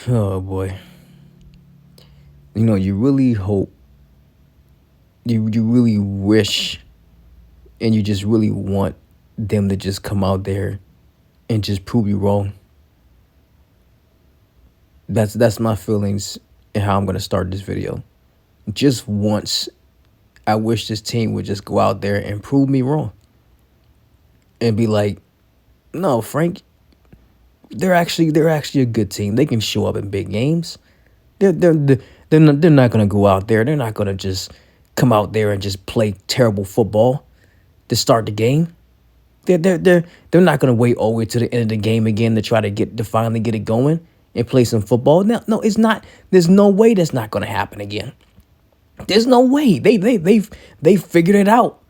Oh boy. You really hope, you really wish, and you just really want them to just come out there and just prove you wrong. That's my feelings and how I'm gonna start this video. Just once, I wish this team would just go out there and prove me wrong. And be like, no, Frank, they're actually a good team. They can show up in big games. They're not gonna go out there. They're not gonna just come out there and just play terrible football to start the game. They're not gonna wait all the way to the end of the game again to try to finally get it going and play some football. No, it's not. There's no way that's not gonna happen again. There's no way. They've figured it out.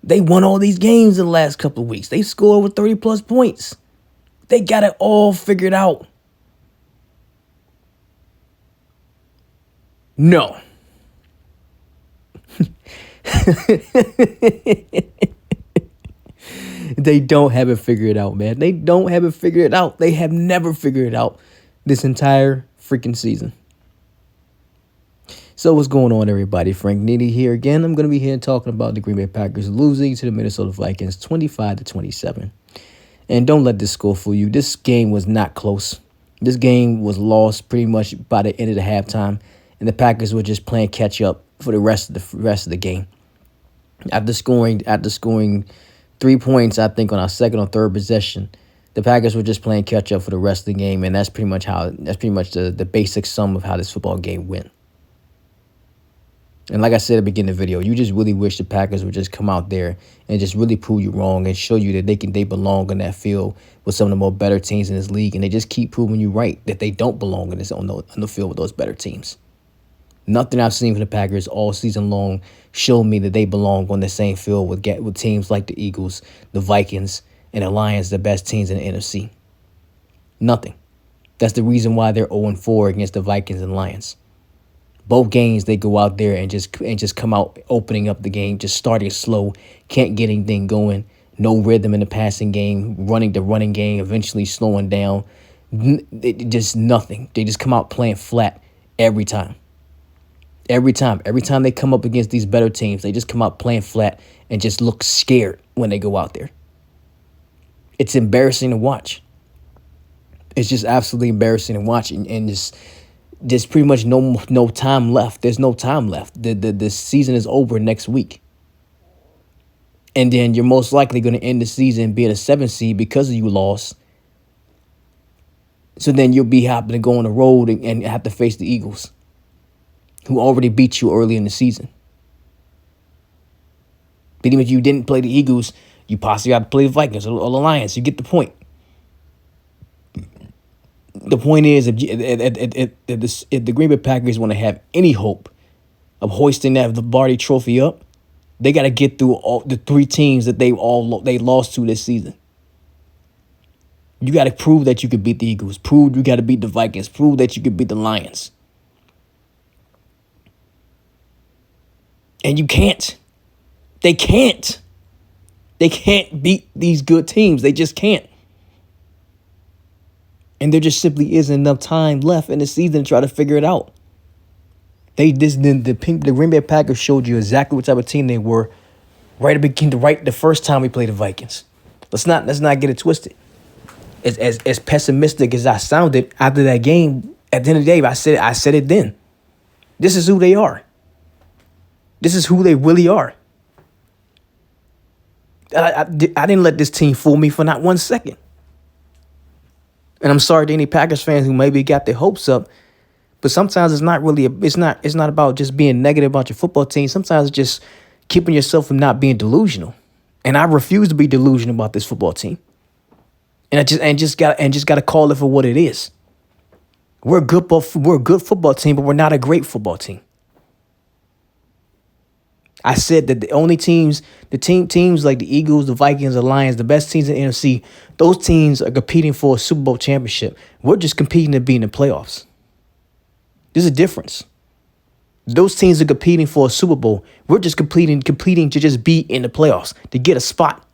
They won all these games in the last couple of weeks. They scored over 30 plus points. They got it all figured out. No. They don't have it figured out, man. They don't have it figured out. They have never figured it out this entire freaking season. So what's going on, everybody? Frank Nitty here again. I'm going to be here talking about the Green Bay Packers losing to the Minnesota Vikings 25-27. And don't let this score fool you. This game was not close. This game was lost pretty much by the end of the halftime, and the Packers were just playing catch up for the rest of the game. After scoring 3 points, I think on our second or third possession, the Packers were just playing catch up for the rest of the game, and that's pretty much the basic sum of how this football game went. And like I said at the beginning of the video, you just really wish the Packers would just come out there and just really prove you wrong and show you that they belong on that field with some of the more better teams in this league, and they just keep proving you right that they don't belong in this on the field with those better teams. Nothing I've seen from the Packers all season long showed me that they belong on the same field with teams like the Eagles, the Vikings, and the Lions, the best teams in the NFC. Nothing. That's the reason why they're 0-4 against the Vikings and Lions. Both games, they go out there and just come out opening up the game, just starting slow, can't get anything going, no rhythm in the passing game, running the running game, eventually slowing down. Just nothing. They just come out playing flat every time. Every time they come up against these better teams, they just come out playing flat and just look scared when they go out there. It's embarrassing to watch. It's just absolutely embarrassing to watch, and there's pretty much no time left. There's no time left. The season is over next week. And then you're most likely going to end the season being a 7th seed because you lost. So then you'll be happy to go on the road and have to face the Eagles, who already beat you early in the season. But even if you didn't play the Eagles, you possibly have to play the Vikings or the Lions. You get the point. The point is, if the Green Bay Packers want to have any hope of hoisting that Lombardi Trophy up, they got to get through all the 3 teams that they lost to this season. You got to prove that you could beat the Eagles. Prove you got to beat the Vikings. Prove that you could beat the Lions. And you can't. They can't. They can't beat these good teams. They just can't. And there just simply isn't enough time left in the season to try to figure it out. The Green Bay Packers showed you exactly what type of team they were right at the beginning, right the first time we played the Vikings. Let's not get it twisted. As pessimistic as I sounded after that game, at the end of the day, I said it then. This is who they are. This is who they really are. I didn't let this team fool me for not 1 second. And I'm sorry to any Packers fans who maybe got their hopes up, but sometimes it's not about just being negative about your football team. Sometimes it's just keeping yourself from not being delusional. And I refuse to be delusional about this football team. And I just got to call it for what it is. We're a good football team, but we're not a great football team. I said that the only teams like the Eagles, the Vikings, the Lions, the best teams in the NFC, those teams are competing for a Super Bowl championship. We're just competing to be in the playoffs. There's a difference. Those teams are competing for a Super Bowl. We're just competing to just be in the playoffs, to get a spot.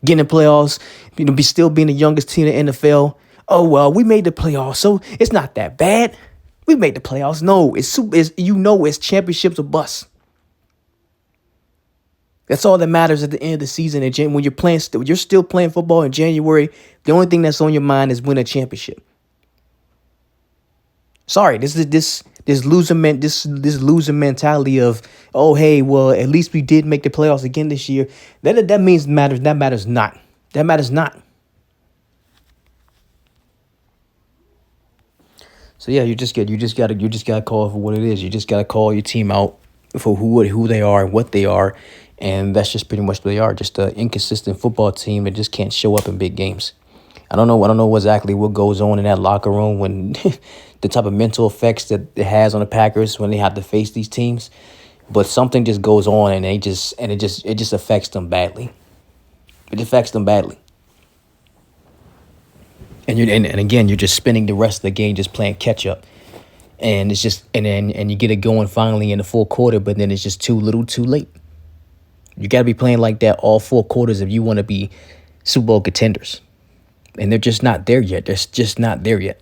Get in the playoffs, be still being the youngest team in the NFL, Oh well, we made the playoffs, so it's not that bad. We made the playoffs. No, it's championships or bust. That's all that matters at the end of the season. And when you're still playing football in January. The only thing that's on your mind is win a championship. Sorry, this loser mentality of, oh hey, well at least we did make the playoffs again this year. That means matters. That matters not. That matters not. So yeah, you just gotta call it for what it is. You just gotta call your team out for who they are and what they are, and that's just pretty much what they are. Just an inconsistent football team that just can't show up in big games. I don't know exactly what goes on in that locker room when the type of mental effects that it has on the Packers when they have to face these teams, but something just goes on and it just affects them badly. It affects them badly. And again, you're just spending the rest of the game just playing catch up, and it's just and you get it going finally in the fourth quarter, but then it's just too little, too late. You got to be playing like that all four quarters if you want to be Super Bowl contenders, and they're just not there yet. They're just not there yet.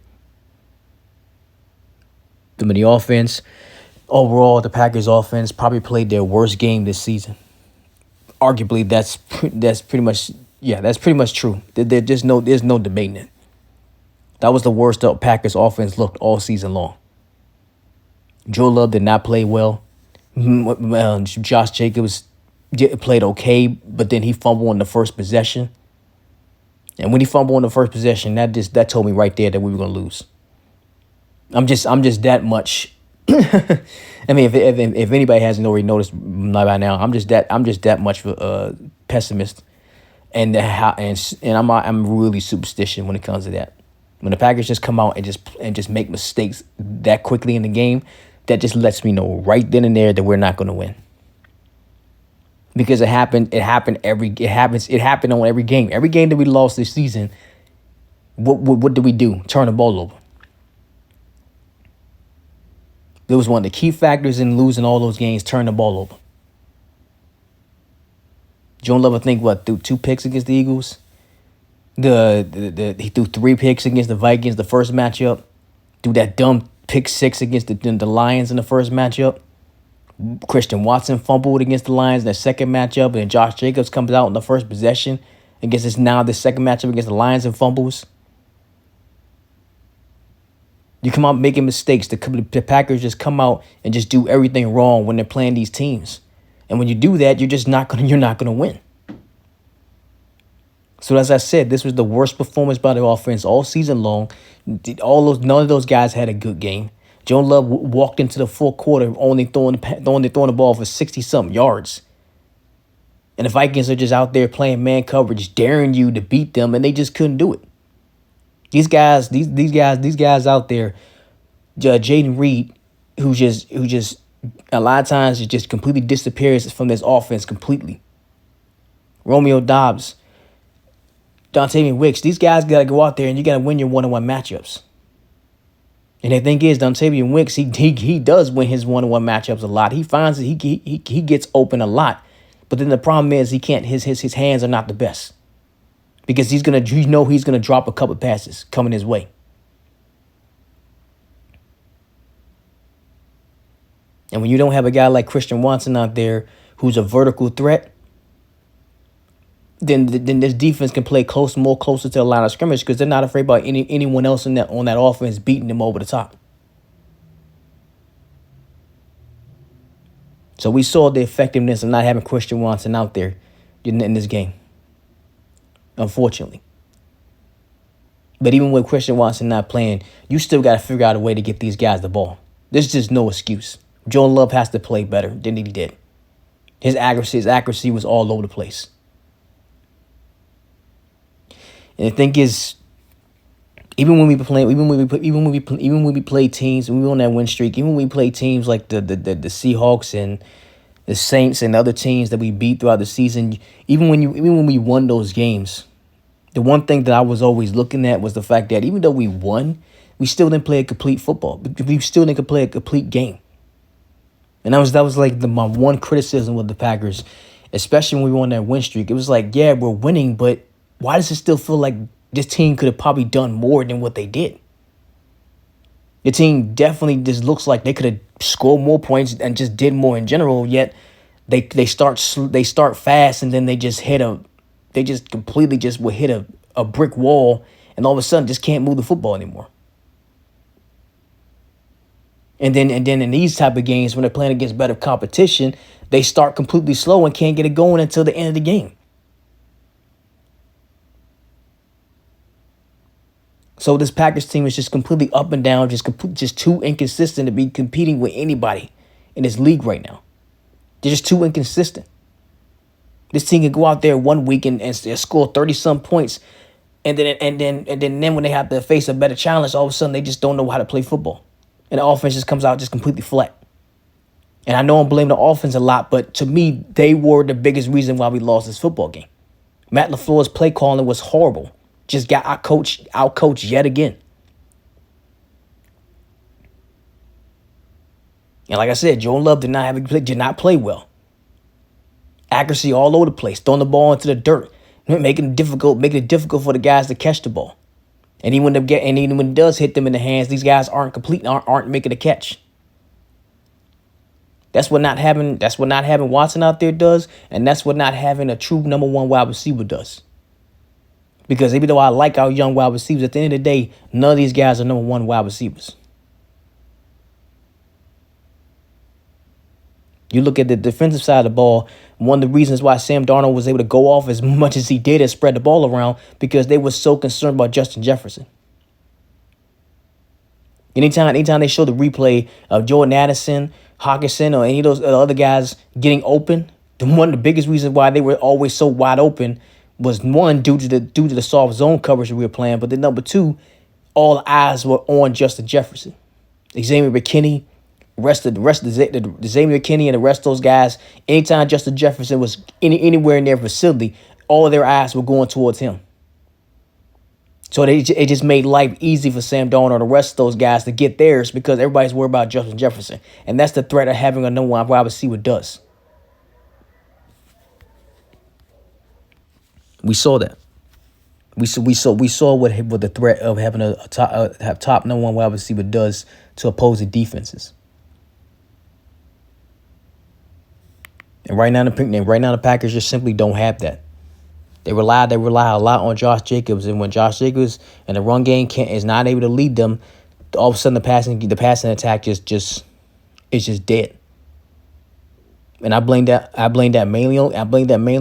The offense, overall, the Packers' offense probably played their worst game this season. Arguably, that's pretty much true. There's no debating it. That was the worst the Packers offense looked all season long. Joe Love did not play well. Josh Jacobs played okay, but then he fumbled on the first possession. And when he fumbled on the first possession, that told me right there that we were gonna lose. I'm just that much. I mean, if anybody hasn't already noticed by now, I'm just that much of a pessimist, and I'm really superstitious when it comes to that. When the Packers just come out and just make mistakes that quickly in the game, that just lets me know right then and there that we're not going to win. Because it happened on every game. Every game that we lost this season, what did we do? Turn the ball over. There was one of the key factors in losing all those games, turn the ball over. Joe Love, I think, threw 2 picks against the Eagles. He threw 3 picks against the Vikings the first matchup. Threw that dumb pick 6 against the Lions in the first matchup. Christian Watson fumbled against the Lions in the second matchup, and Josh Jacobs comes out in the first possession against the second matchup against the Lions and fumbles. You come out making mistakes. The Packers just come out and just do everything wrong when they're playing these teams, and when you do that, you're not gonna win. So as I said, this was the worst performance by the offense all season long. None of those guys had a good game. Joe Love walked into the fourth quarter only throwing the ball for 60-something yards. And the Vikings are just out there playing man coverage, daring you to beat them, and they just couldn't do it. These guys out there, Jaden Reed, who just a lot of times it just completely disappears from this offense completely. Romeo Doubs, Dontavian Wicks, these guys got to go out there and you got to win your one-on-one matchups. And the thing is, Dontavian Wicks, he does win his one-on-one matchups a lot. He finds that he gets open a lot, but then the problem is he can't. His hands are not the best because he's gonna drop a couple passes coming his way. And when you don't have a guy like Christian Watson out there who's a vertical threat, then this defense can play more closer to the line of scrimmage because they're not afraid about anyone else on that offense beating them over the top. So we saw the effectiveness of not having Christian Watson out there in this game, unfortunately. But even with Christian Watson not playing, you still got to figure out a way to get these guys the ball. There's just no excuse. Joe Love has to play better than he did. His accuracy was all over the place. And the thing is, even when we play teams, and we were on that win streak, even when we play teams like the Seahawks and the Saints and other teams that we beat throughout the season, even when we won those games, the one thing that I was always looking at was the fact that even though we won, we still didn't play a complete football. We still didn't play a complete game. And that was like my one criticism with the Packers, especially when we were on that win streak. It was like, yeah, we're winning, but why does it still feel like this team could have probably done more than what they did. The team definitely just looks like they could have scored more points and just did more in general. Yet they start fast, and then they just completely just will hit a brick wall, and all of a sudden just can't move the football anymore. And then in these type of games, when they're playing against better competition, they start completely slow and can't get it going until the end of the game. So this Packers team is just completely up and down, just too inconsistent to be competing with anybody in this league right now. They're just too inconsistent. This team can go out there one week and score 30-some points, and then when they have to face a better challenge, all of a sudden they just don't know how to play football. And the offense just comes out just completely flat. And I know I'm blaming the offense a lot, but to me, they were the biggest reason why we lost this football game. Matt LaFleur's play calling was horrible. Just got out-coached yet again. And like I said, Jordan Love did not play well. Accuracy all over the place, throwing the ball into the dirt, making it difficult for the guys to catch the ball. And even when it does hit them in the hands, these guys aren't making a catch. That's what not having Watson out there does, and that's what not having a true number one wide receiver does. Because even though I like our young wide receivers, at the end of the day, none of these guys are number one wide receivers. You look at the defensive side of the ball, one of the reasons why Sam Darnold was able to go off as much as he did and spread the ball around, because they were so concerned about Justin Jefferson. Anytime they show the replay of Jordan Addison, Hawkinson, or any of those other guys getting open, one of the biggest reasons why they were always so wide open was, one, due to the soft zone coverage that we were playing, but then number two, all eyes were on Justin Jefferson. Xavier McKinney, the Xavier McKinney and the rest of those guys, anytime Justin Jefferson was anywhere in their facility, all of their eyes were going towards him. So it just made life easy for Sam Darnold and the rest of those guys to get theirs, because everybody's worried about Justin Jefferson. And that's the threat of having a number one wide receiver does. We saw that. We saw what the threat of having have top number one wide receiver does to opposing defenses. And right now the Packers just simply don't have that. They rely a lot on Josh Jacobs, and when Josh Jacobs and the run game is not able to lead them, all of a sudden the passing attack is just dead. And I blame that mainly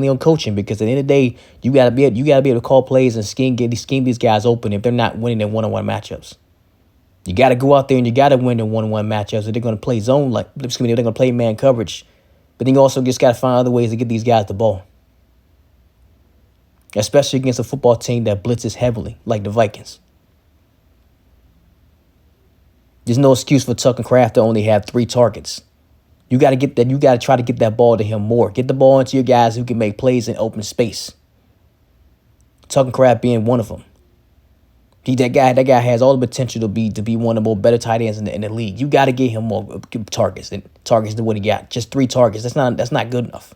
on coaching, because at the end of the day, you gotta be able to call plays and scheme these guys open if they're not winning in one-on-one matchups. You got to go out there and you got to win in one-on-one matchups. If they're going to play zone, they're going to play man coverage. But then you also just got to find other ways to get these guys the ball. Especially against a football team that blitzes heavily, like the Vikings. There's no excuse for Tucker Kraft to only have 3 targets. You got to try to get that ball to him more. Get the ball into your guys who can make plays in open space. Tucker Kraft being one of them. That guy has all the potential to be one of the more better tight ends in the league. You got to get him more targets than what he got. Just 3 targets. That's not good enough.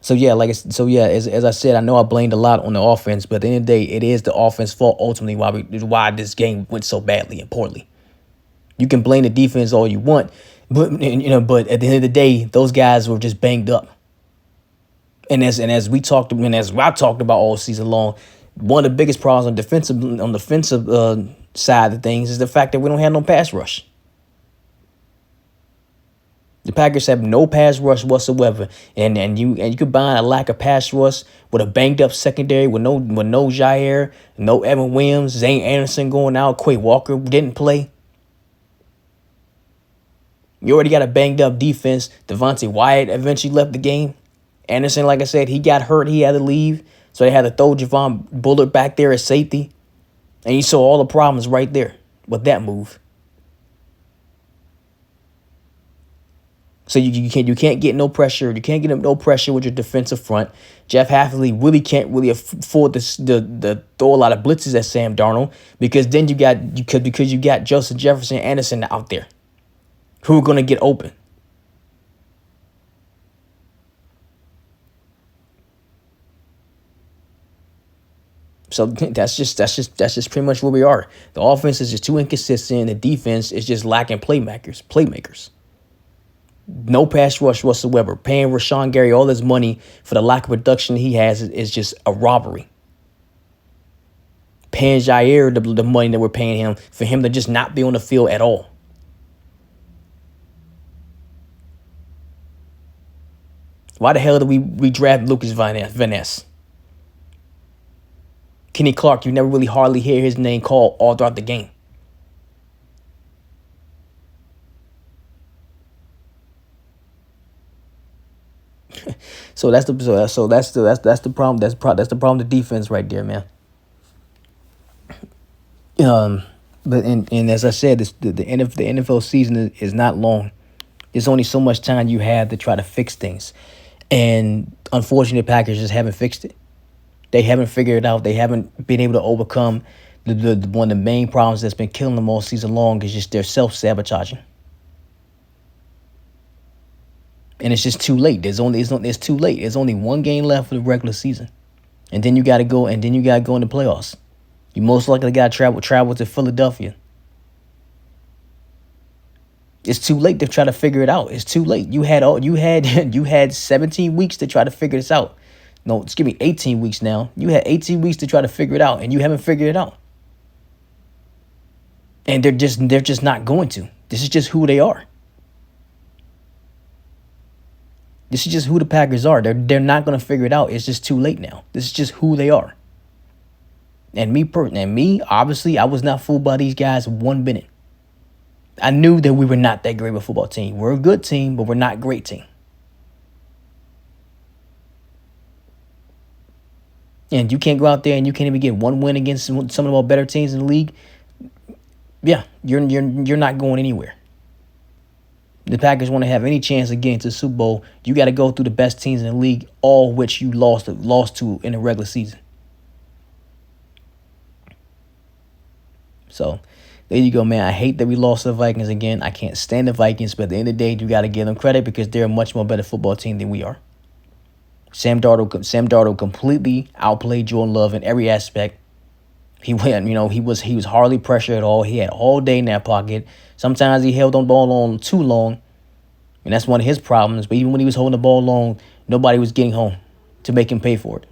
So as I said, I know I blamed a lot on the offense, but at the end of the day, it is the offense's fault ultimately why this game went so badly and poorly. You can blame the defense all you want, but at the end of the day, those guys were just banged up. And as I talked about all season long, one of the biggest problems on the defensive side of things is the fact that we don't have no pass rush. The Packers have no pass rush whatsoever, and you combine a lack of pass rush with a banged up secondary with no Jair, no Evan Williams, Zane Anderson going out, Quay Walker didn't play. You already got a banged up defense. Devontae Wyatt eventually left the game. Anderson, like I said, he got hurt. He had to leave, so they had to throw Javon Bullard back there at safety, and you saw all the problems right there with that move. So you can't get no pressure. You can't get no pressure with your defensive front. Jeff Hafley really can't afford to throw a lot of blitzes at Sam Darnold, because then you got Justin Jefferson and Anderson out there who are going to get open. So that's just pretty much where we are. The offense is just too inconsistent. The defense is just lacking playmakers. No pass rush whatsoever. Paying Rashawn Gary all his money for the lack of production he has is just a robbery. Paying Jair the money that we're paying him for him to just not be on the field at all. Why the hell did we draft Lucas Van Ness? Kenny Clark, you never really hardly hear his name called all throughout the game. So that's the problem. That's the problem. The defense right there, man. But and as I said, the NFL season is not long. There's only so much time you have to try to fix things, and unfortunately, the Packers just haven't fixed it. They haven't figured it out. They haven't been able to overcome the one of the main problems that's been killing them all season long is just their self-sabotaging. And it's just too late. It's too late. There's only one game left for the regular season. And then you gotta go in the playoffs. You most likely gotta travel to Philadelphia. It's too late to try to figure it out. It's too late. You had 17 weeks to try to figure this out. No, excuse me, 18 weeks now. You had 18 weeks to try to figure it out, and you haven't figured it out. And they're just not going to. This is just who they are. This is just who the Packers are. They're not going to figure it out. It's just too late now. This is just who they are. And me, obviously, I was not fooled by these guys one minute. I knew that we were not that great of a football team. We're a good team, but we're not a great team. And you can't go out there and you can't even get one win against some of the more better teams in the league. Yeah, you're not going anywhere. The Packers want to have any chance of getting to the Super Bowl, you got to go through the best teams in the league, all which you lost to in the regular season. So there you go, man. I hate that we lost to the Vikings again. I can't stand the Vikings, but at the end of the day, you got to give them credit because they're a much more better football team than we are. Sam Darnold completely outplayed Jordan Love in every aspect. He was hardly pressured at all. He had all day in that pocket. Sometimes he held on the ball on too long, and that's one of his problems. But even when he was holding the ball long, nobody was getting home to make him pay for it.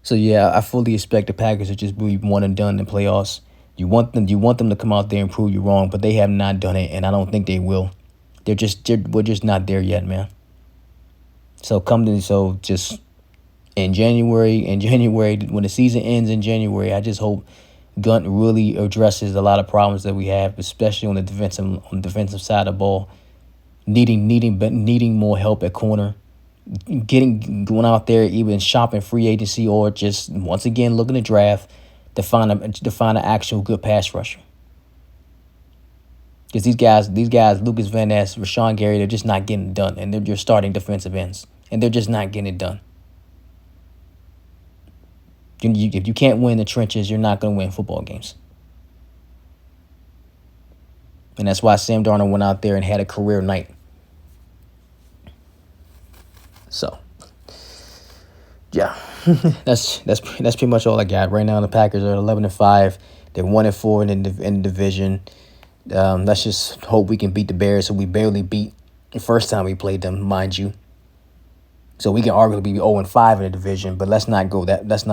So yeah, I fully expect the Packers to just be one and done in the playoffs. You want them to come out there and prove you wrong, but they have not done it, and I don't think they will. We're just not there yet, man. So just in January, when the season ends in January, I just hope Gunt really addresses a lot of problems that we have, especially on the defensive side of the ball. Needing more help at corner, going out there even shopping free agency or just once again looking to draft to find an actual good pass rusher. Because these guys, Lucas Van Ness, Rashawn Gary, they're just not getting it done, and they're your starting defensive ends, and they're just not getting it done. If you can't win the trenches, you're not going to win football games. And that's why Sam Darnold went out there and had a career night. So, yeah, that's pretty much all I got right now. The Packers are 11-5. They're 1-4 in the division. Let's just hope we can beat the Bears, who we barely beat the first time we played them, mind you. So we can arguably be 0-5 in the division, but let's not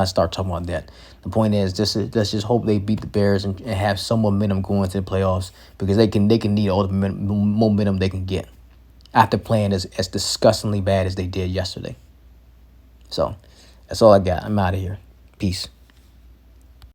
start talking about that. The point is, let's just hope they beat the Bears and have some momentum going to the playoffs, because they can need all the momentum they can get after playing as disgustingly bad as they did yesterday. So that's all I got. I'm out of here. Peace.